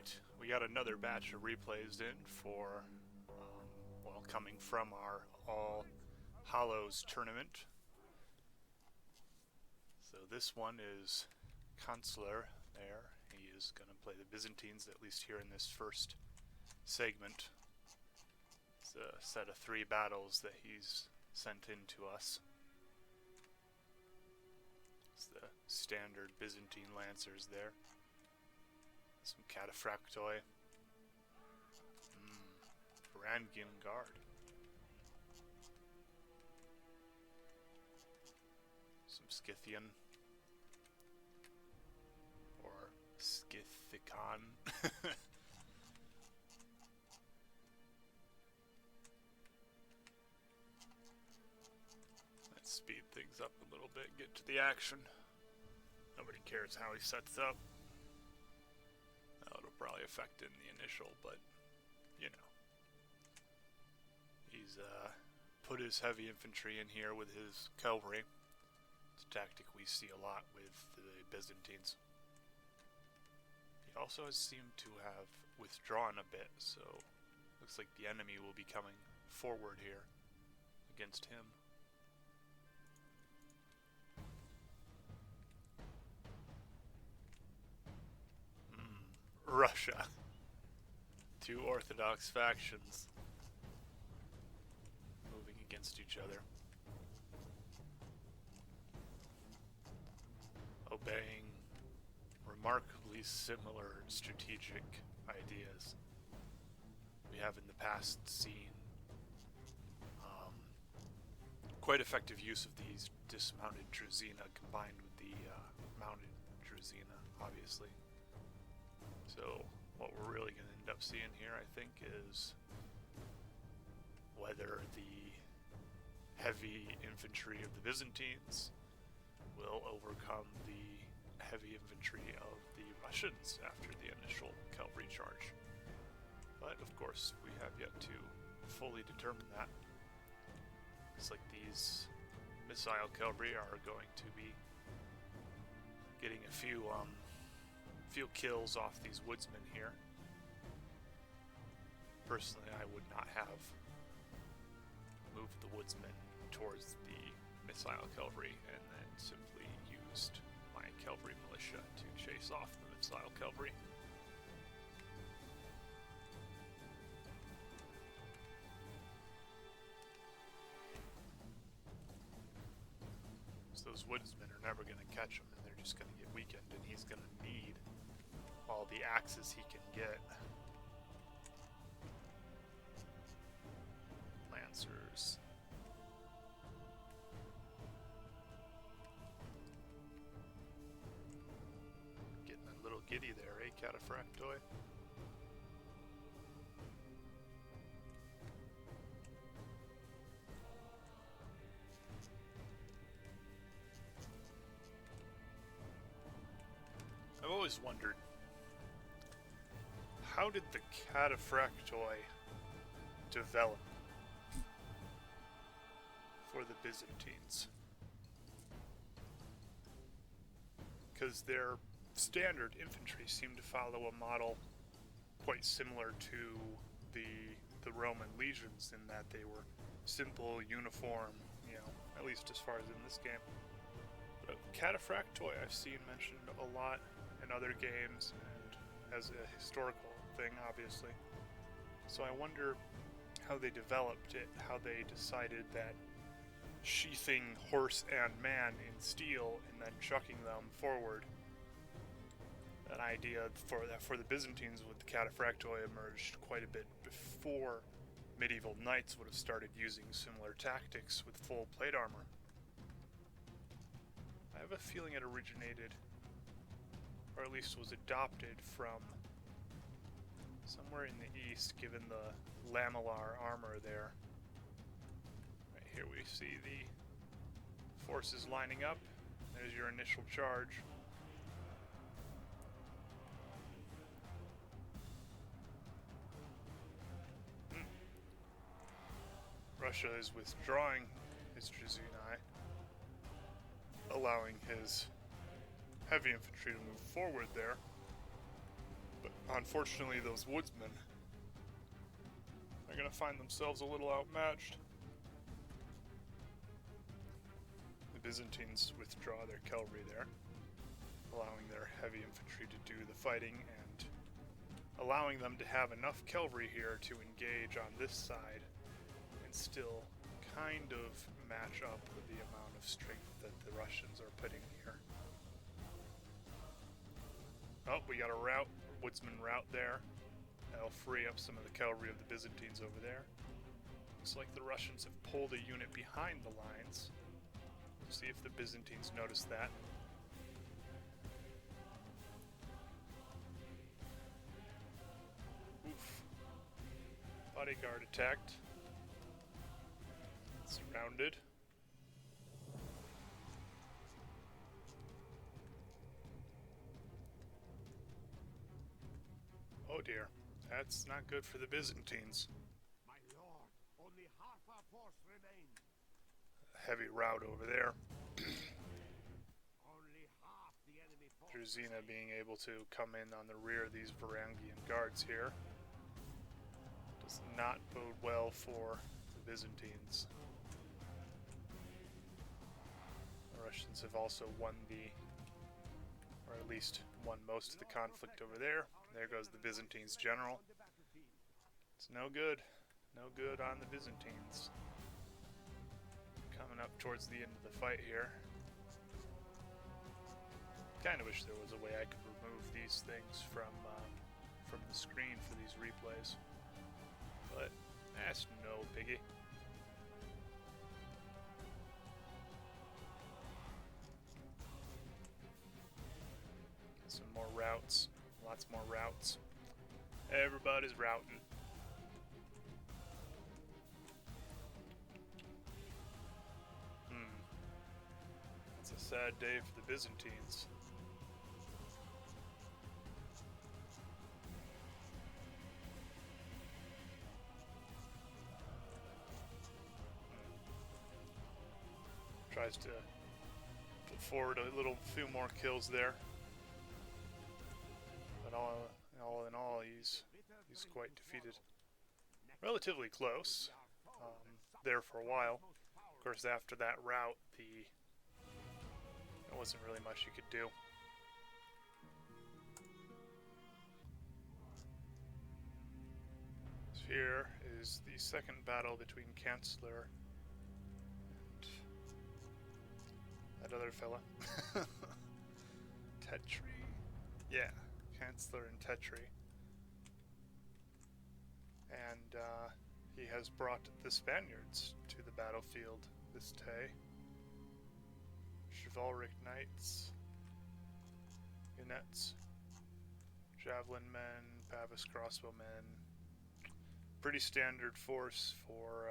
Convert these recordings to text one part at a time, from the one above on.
Alright, we got another batch of replays in for, well, coming from our All Hallows tournament. So this one is Kancler there. He is going to play the Byzantines, at least here in this first segment. It's a set of 3 battles that he's sent in to us. It's the standard Byzantine Lancers there. Some Cataphractoi. Varangian Guard. Some Scythian. Or Scythicon. Let's speed things up a little bit, get to the action. Nobody cares how he sets up. It'll probably affect in the initial, but, you know. He's put his heavy infantry in here with his cavalry. It's a tactic we see a lot with the Byzantines. He also has seemed to have withdrawn a bit, so looks like the enemy will be coming forward here against him. Russia. 2 orthodox factions moving against each other. Obeying remarkably similar strategic ideas. We have in the past seen quite effective use of these dismounted Druzina combined with the mounted Druzina, obviously. So what we're really going to end up seeing here, I think, is whether the heavy infantry of the Byzantines will overcome the heavy infantry of the Russians after the initial cavalry charge. But, of course, we have yet to fully determine that. It's like these missile cavalry are going to be getting a few kills off these woodsmen here. Personally, I would not have moved the woodsmen towards the missile cavalry and then simply used my cavalry militia to chase off the missile cavalry. So those woodsmen are never going to catch him, and they're just going to get weakened, and he's going to need all the axes he can get. Lancers. Getting a little giddy there, eh, Cataphractoi? I've always wondered, how did the Cataphractoi develop for the Byzantines? Because their standard infantry seemed to follow a model quite similar to the Roman legions in that they were simple, uniform, at least as far as in this game. But Cataphractoi I've seen mentioned a lot in other games and as a historical thing, obviously. So I wonder how they developed it, how they decided that sheathing horse and man in steel and then chucking them forward. An idea for the Byzantines with the Cataphractoi emerged quite a bit before medieval knights would have started using similar tactics with full plate armor. I have a feeling it originated, or at least was adopted from somewhere in the east, given the lamellar armor there. Right here we see the forces lining up. There's your initial charge. Russia is withdrawing his Druzinae, allowing his heavy infantry to move forward there. But Unfortunately, those woodsmen are going to find themselves a little outmatched. The Byzantines withdraw their cavalry there, allowing their heavy infantry to do the fighting and allowing them to have enough cavalry here to engage on this side and still kind of match up with the amount of strength that the Russians are putting here. Oh, we got a woodsman route there. That'll free up some of the cavalry of the Byzantines over there. Looks like the Russians have pulled a unit behind the lines. We'll see if the Byzantines notice that. Oof. Bodyguard attacked. Surrounded. Oh dear, that's not good for the Byzantines. My lord, only half our force remain. Heavy rout over there. Only half the enemy force. Druzina being able to come in on the rear of these Varangian guards here does not bode well for the Byzantines. The Russians have also won or at least won most of the conflict over there. There goes the Byzantines general. It's no good. No good on the Byzantines. Coming up towards the end of the fight here. Kind of wish there was a way I could remove these things from the screen for these replays. But that's no biggie. Some more routes. Lots more routes. Everybody's routing. It's a sad day for the Byzantines. Tries to put forward a few more kills there. But all in all, he's quite defeated. Relatively close. There for a while. Of course, after that rout, there wasn't really much you could do. So here is the second battle between Kancler and that other fella. Tetri. Yeah. Kancler and Tetri, and he has brought the Spaniards to the battlefield this day. Chivalric knights, unets, javelin men, pavis crossbowmen. Pretty standard force for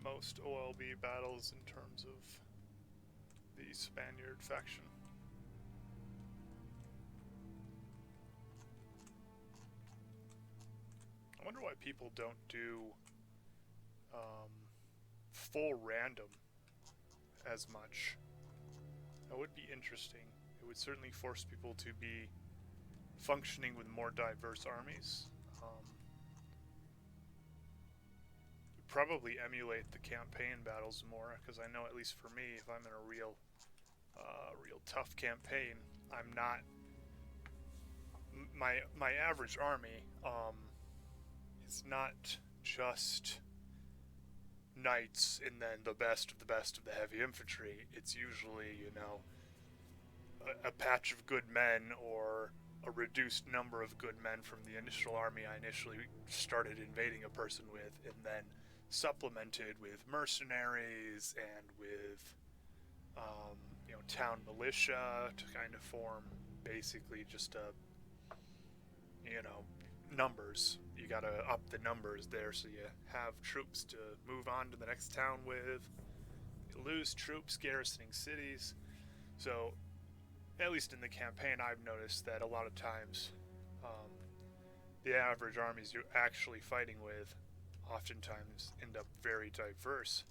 most OLB battles in terms of the Spaniard faction. I wonder why people don't do full random as much. That would be interesting. It would certainly force people to be functioning with more diverse armies. Probably emulate the campaign battles more, because I know, at least for me, if I'm in a real tough campaign, I'm not my average army. It's not just knights and then the best of the heavy infantry. It's usually, a patch of good men or a reduced number of good men from the initial army I initially started invading a person with, and then supplemented with mercenaries and with town militia to kind of form basically just numbers. You gotta up the numbers there so you have troops to move on to the next town with. You lose troops garrisoning cities. So, at least in the campaign, I've noticed that a lot of times the average armies you're actually fighting with oftentimes end up very diverse.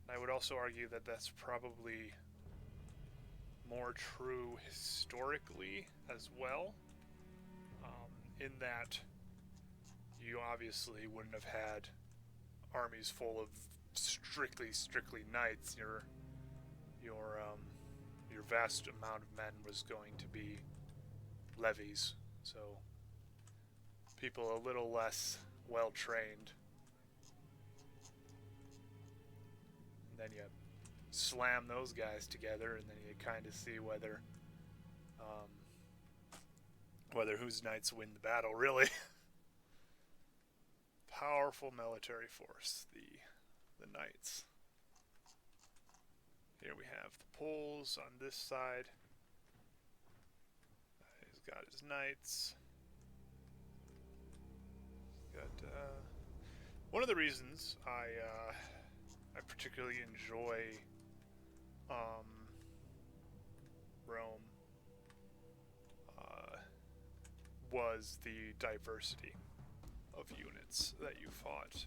And I would also argue that that's probably more true historically as well, in that you obviously wouldn't have had armies full of strictly knights. Your vast amount of men was going to be levies, so people a little less well trained. And then you slam those guys together, and then you kind of see whether whose knights win the battle, really. Powerful military force, the knights. Here we have the Poles on this side. He's got his knights. He's got one of the reasons I particularly enjoy Rome was the diversity of units that you fought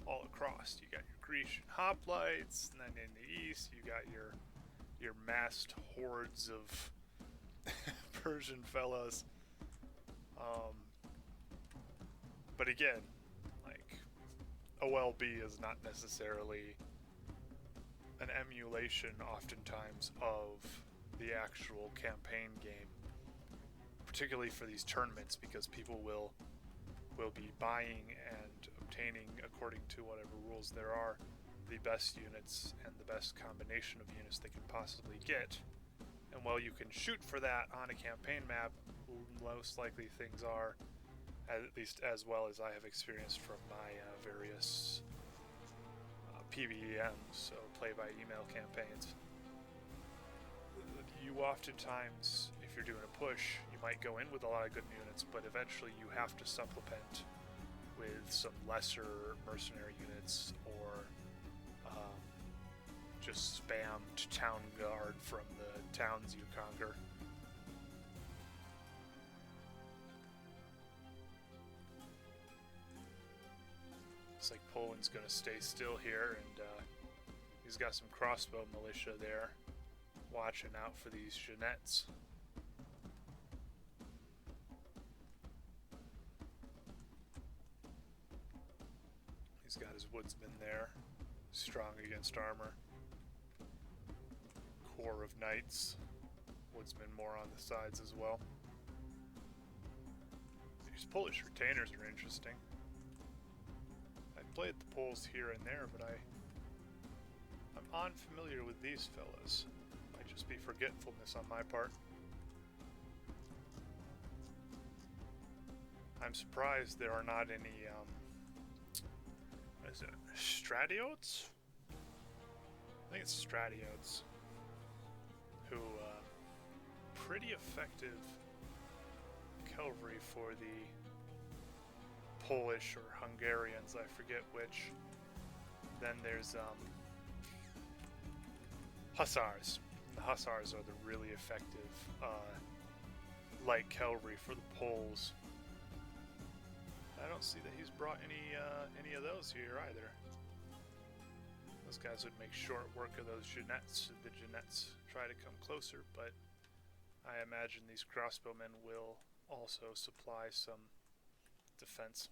all across. You got your Grecian hoplites, and then in the east you got your massed hordes of Persian fellows. But again, like, OLB is not necessarily an emulation oftentimes of the actual campaign game, particularly for these tournaments, because people will be buying and obtaining, according to whatever rules there are, the best units and the best combination of units they can possibly get. And while you can shoot for that on a campaign map, most likely things are, at least as well as I have experienced from my various PvEMs, so play-by-email campaigns. You oftentimes, if you're doing a push, you might go in with a lot of good units, but eventually you have to supplement with some lesser mercenary units, or just spammed town guard from the towns you conquer. Looks like Poland's going to stay still here, and he's got some crossbow militia there watching out for these Jeanettes. He's got his woodsmen there, strong against armor. Corps of knights, woodsmen more on the sides as well. These Polish retainers are interesting. I played the Poles here and there, but I'm unfamiliar with these fellas. Might just be forgetfulness on my part. I'm surprised there are not any what is it? Stratiotes? I think it's Stratiotes. Who, pretty effective cavalry for the Polish or Hungarians, I forget which. Then there's Hussars. The Hussars are the really effective light cavalry for the Poles. I don't see that he's brought any of those here either. Those guys would make short work of those Jeanettes should the Jeanettes try to come closer, but I imagine these crossbowmen will also supply some defense.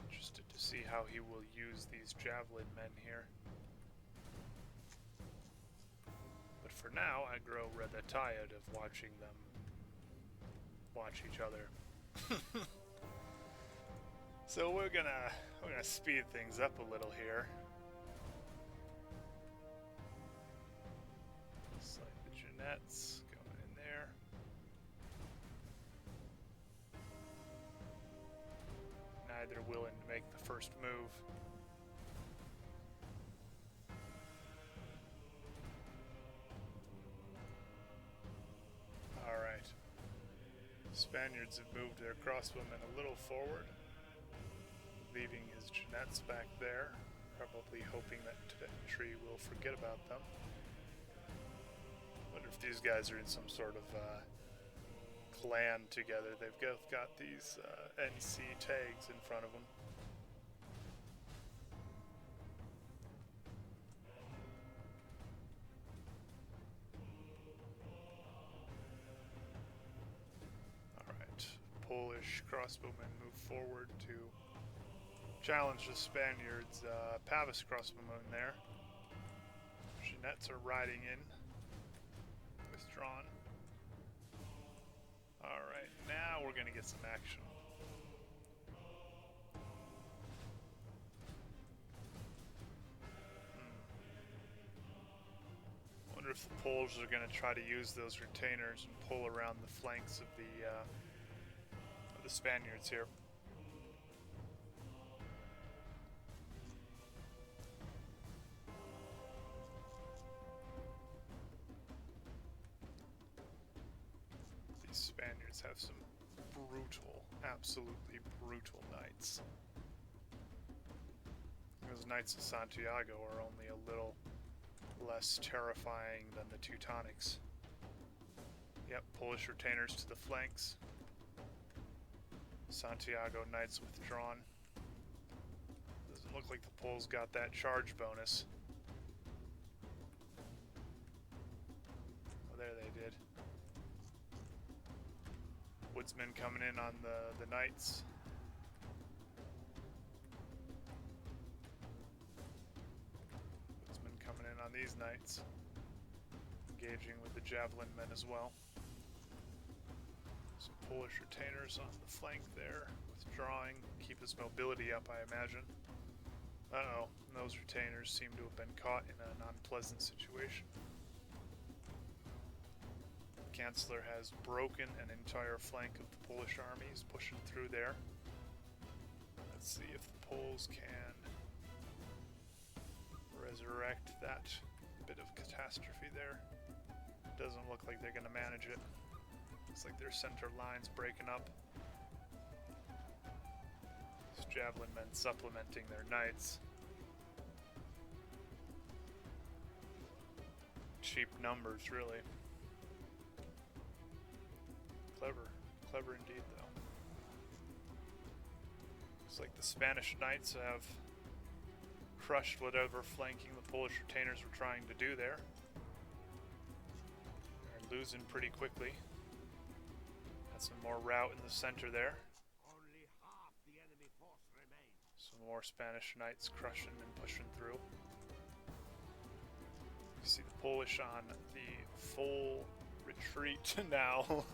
Interested to see how he will use these javelin men here. But for now, I grow rather tired of watching them watch each other. So we're gonna speed things up a little here. Looks like the Jeanettes going in there. Neither willing to make the first move. Alright. Spaniards have moved their crossbowmen a little forward, leaving his Jeanettes back there, probably hoping that Tetri will forget about them. Wonder if these guys are in some sort of plan together. They've both got these NC tags in front of them. Alright, Polish crossbowmen move forward to challenge the Spaniards. Pavis crossbowmen there. Jeanettes are riding in. Withdrawn. Alright, now we're going to get some action. Wonder if the Poles are going to try to use those retainers and pull around the flanks of the Spaniards here. Spaniards have some brutal, absolutely brutal knights. Those Knights of Santiago are only a little less terrifying than the Teutonics. Yep, Polish retainers to the flanks. Santiago Knights withdrawn. Doesn't look like the Poles got that charge bonus. Oh, there they did. Woodsmen coming in on the Knights. Woodsmen coming in on these Knights. Engaging with the Javelin men as well. Some Polish retainers on the flank there. Withdrawing. Keep his mobility up, I imagine. Uh-oh. Those retainers seem to have been caught in an unpleasant situation. Kancler has broken an entire flank of the Polish army. He's pushing through there. Let's see if the Poles can resurrect that bit of catastrophe there. Doesn't look like they're going to manage it. Looks like their center line's breaking up. These Javelin men supplementing their knights. Cheap numbers, really. Clever indeed, though. Looks like the Spanish knights have crushed whatever flanking the Polish retainers were trying to do there. They're losing pretty quickly. Got some more rout in the center there. Only half the enemy force remains. Some more Spanish knights crushing and pushing through. You see the Polish on the full retreat now.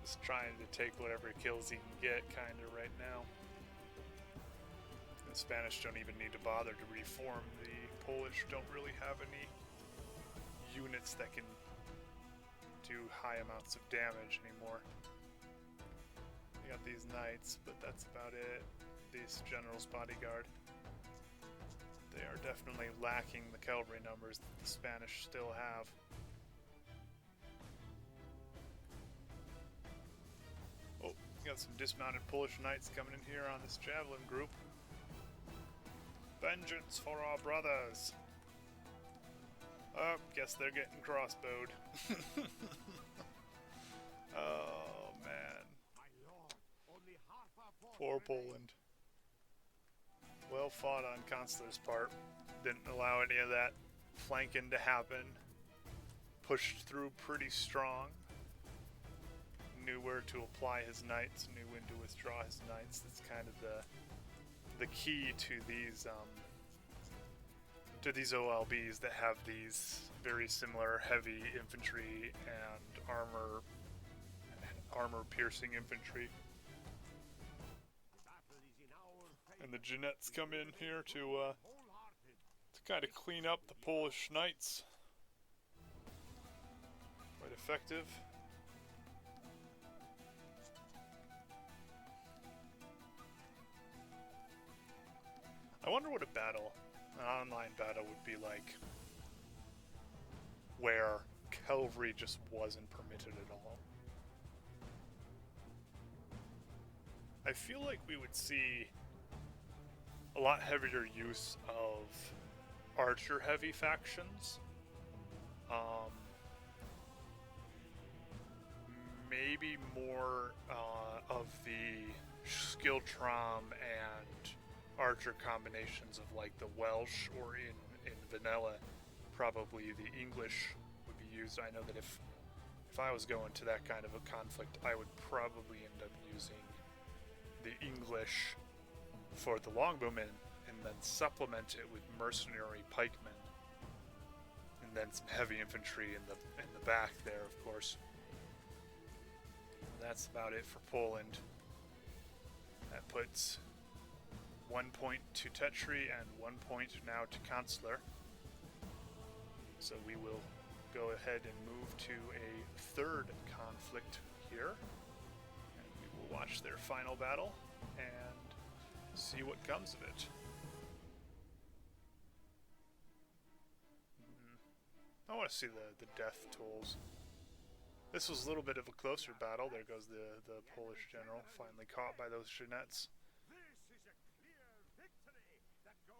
Just trying to take whatever kills he can get, kind of, right now. The Spanish don't even need to bother to reform. The Polish don't really have any units that can do high amounts of damage anymore. You got these knights, but that's about it. This general's bodyguard. They are definitely lacking the cavalry numbers that the Spanish still have. Got some dismounted Polish knights coming in here on this javelin group. Vengeance for our brothers! Oh, guess they're getting crossbowed. Oh, man. My lord, only half our force Poor remains. Poland. Well fought on Kancler's part. Didn't allow any of that flanking to happen. Pushed through pretty strong. Knew where to apply his knights, knew when to withdraw his knights. That's kind of the key to these OLBs that have these very similar heavy infantry and armor piercing infantry. The battle is in our favor. And the Jeanettes come in here to Wholehearted. kind of clean up the Polish knights. Quite effective. I wonder what an online battle would be like, where cavalry just wasn't permitted at all. I feel like we would see a lot heavier use of archer-heavy factions. maybe more of the Skiltrom and Archer combinations of like the Welsh, or in vanilla, probably the English would be used. I know that if I was going to that kind of a conflict, I would probably end up using the English for the longbowmen, and then supplement it with mercenary pikemen, and then some heavy infantry in the back there, of course. That's about it for Poland. That puts 1 point to Tetri and 1 point now to Kancler. So we will go ahead and move to a third conflict here, and we will watch their final battle and see what comes of it. I want to see the death tolls. This was a little bit of a closer battle. There goes the Polish general, finally caught by those Jeanettes.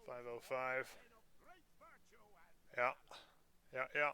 505. Yeah.